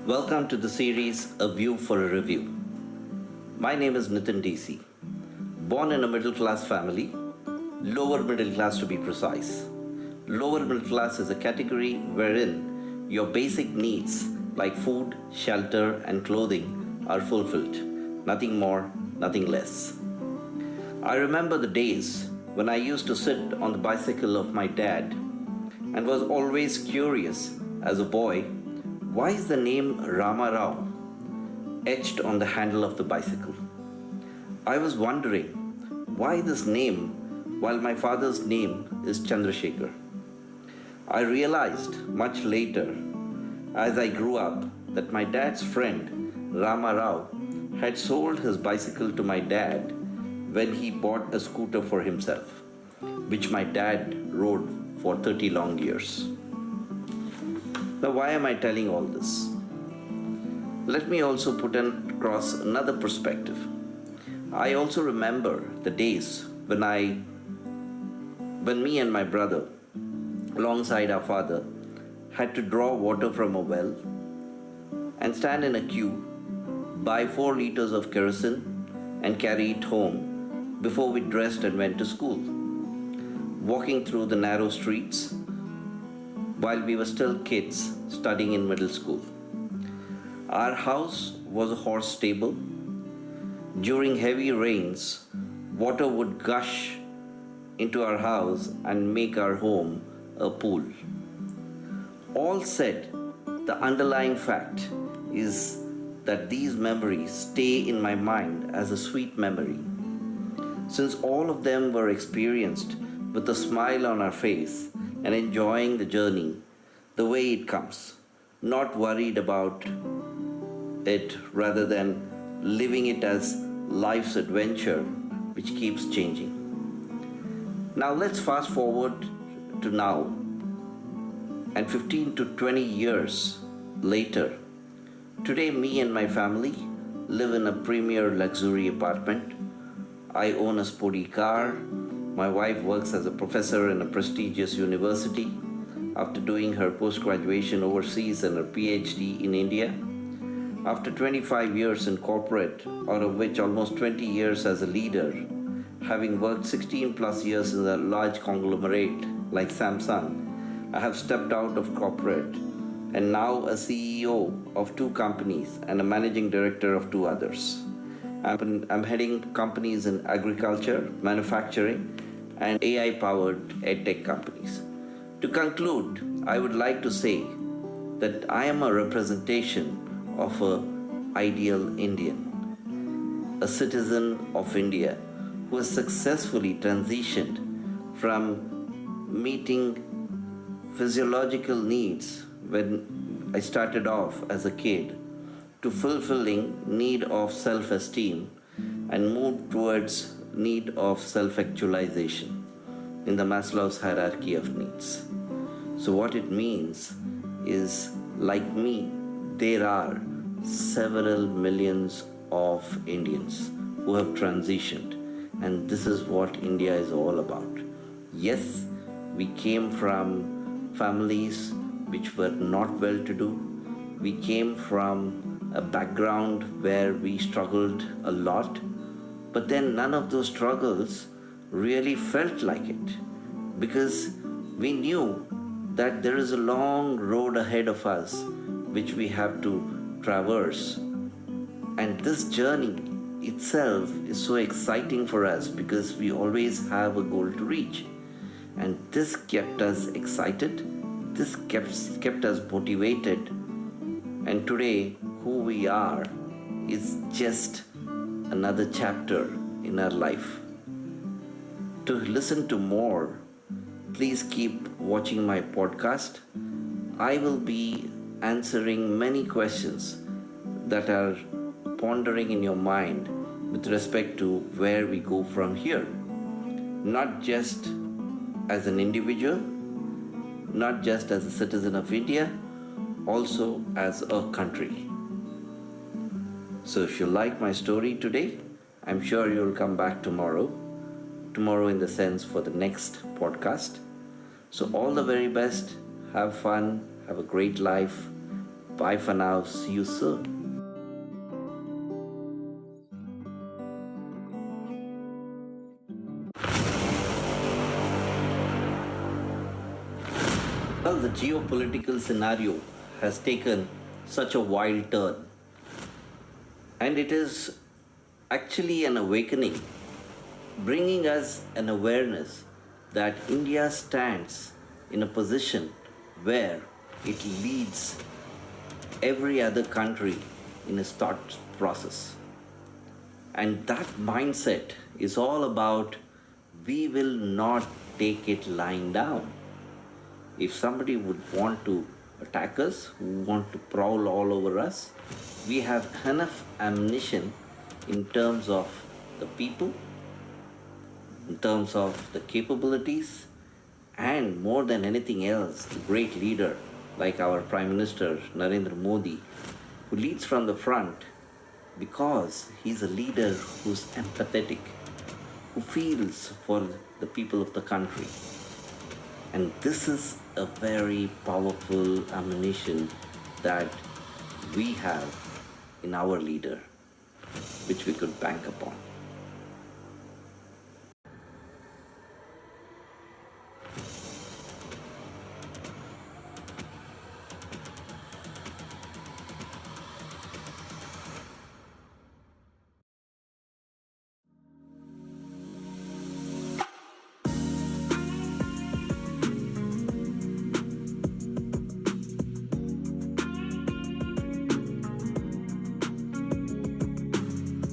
Welcome to the series A View for a Review. My name is Nitin DC. Born in a middle class family, lower middle class to be precise. Lower middle class is a category wherein your basic needs like food, shelter, and clothing are fulfilled. Nothing more, nothing less. I remember the days when I used to sit on the bicycle of my dad and was always curious as a boy, why is the name Rama Rao etched on the handle of the bicycle? I was wondering why this name while my father's name is Chandrasekhar. I realized much later as I grew up that my dad's friend Rama Rao had sold his bicycle to my dad when he bought a scooter for himself, which my dad rode for 30 long years. Now, why am I telling all this? Let me also put across another perspective. I also remember the days when me and my brother, alongside our father, had to draw water from a well and stand in a queue, buy 4 liters of kerosene, and carry it home before we dressed and went to school. Walking through the narrow streets while we were still kids studying in middle school. Our house was a horse stable. During heavy rains, water would gush into our house and make our home a pool. All said, the underlying fact is that these memories stay in my mind as a sweet memory. Since all of them were experienced with a smile on our face and enjoying the journey the way it comes, not worried about it rather than living it as life's adventure which keeps changing. Now let's fast forward to now, and 15 to 20 years later. Today me and my family live in a premier luxury apartment. I own a sporty car. My wife works as a professor in a prestigious university after doing her post-graduation overseas and her PhD in India. After 25 years in corporate, out of which almost 20 years as a leader, having worked 16 plus years in a large conglomerate like Samsung, I have stepped out of corporate and now a CEO of 2 companies and a managing director of 2 others. I'm heading companies in agriculture, manufacturing, and AI-powered edtech companies. To conclude, I would like to say that I am a representation of an ideal Indian, a citizen of India who has successfully transitioned from meeting physiological needs when I started off as a kid to fulfilling need of self-esteem and moved towards need of self-actualization in the Maslow's hierarchy of needs. So what it means is, like me, there are several millions of Indians who have transitioned, and this is what India is all about. Yes, we came from families which were not well-to-do. We came from a background where we struggled a lot, but then none of those struggles really felt like it, because we knew that there is a long road ahead of us which we have to traverse. And this journey itself is so exciting for us because we always have a goal to reach. And this kept us excited, this kept us motivated, and today who we are is just another chapter in our life. To listen to more, please keep watching my podcast. I will be answering many questions that are pondering in your mind with respect to where we go from here. Not just as an individual, not just as a citizen of India, also as a country. So if you like my story today, I'm sure you'll come back tomorrow in the sense for the next podcast. So all the very best, have fun, have a great life, Bye for now. See you soon. Well, the geopolitical scenario has taken such a wild turn, and it is actually an awakening, bringing us an awareness that India stands in a position where it leads every other country in its thought process. And that mindset is all about we will not take it lying down. If somebody would want to attack us, who want to prowl all over us, we have enough ammunition in terms of the people, in terms of the capabilities, and more than anything else, the great leader like our Prime Minister Narendra Modi, who leads from the front because he's a leader who's empathetic, who feels for the people of the country. And this is a very powerful ammunition that we have in our leader, which we could bank upon.